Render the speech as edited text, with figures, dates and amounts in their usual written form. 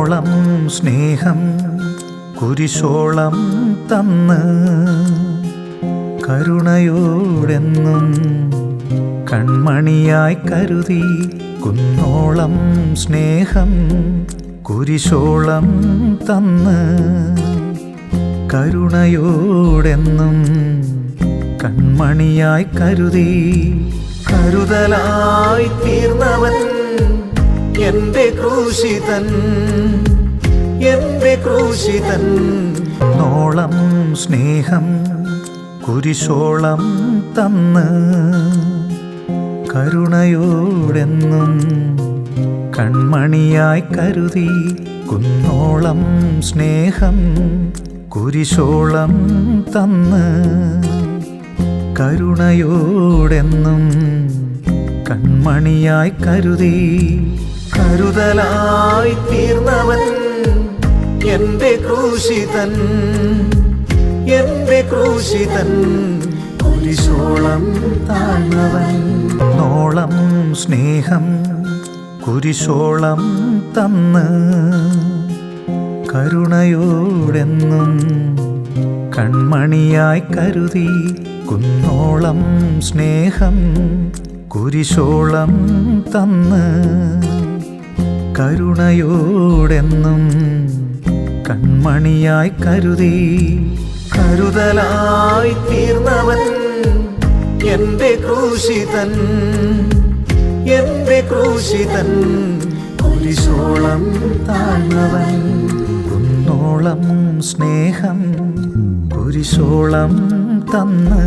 കുന്നോളം സ്നേഹം കുരിശോളം തന്ന് കരുണയോടെന്നും കൺമണിയായി കരുതി. കുന്നോളം സ്നേഹം കുരിശോളം തന്ന് കരുണയോടെന്നും കൺമണിയായി കരുതി. കരുതലായി തീർന്നവൻ എൻ്റെ ക്രൂശിതൻ, എൻ്റെ ക്രൂശിതൻ. നോളം സ്നേഹം കുരിശോളം തന്ന് കരുണയോടെന്നും കൺമണിയായി കരുതി. കുന്നോളം സ്നേഹം കുരിശോളം തന്ന് കരുണയോടെന്നും കൺമണിയായി കരുതി. കരുതലായി തീർന്നവൻ എൻ്റെ ക്രൂശിതൻ, എൻ്റെ ക്രൂശിതൻ. കുരിശോളം താഴ്ന്നവൻ. നോളം സ്നേഹം കുരിശോളം തന്ന് കരുണയോടെന്നും കൺമണിയായി കരുതി. കുന്നോളം സ്നേഹം കുരിശോളം തന്ന് കരുണയോടെന്നും കൺമണിയായി കരുതി. കരുതലായി തീർന്നവൻ എൻ്റെ ക്രൂശിതൻ, എൻ്റെ ക്രൂശിതൻ. കുരിശോളം താഴ്ന്നവൻ. കുന്നോളം സ്നേഹം കുരിശോളം തന്ന്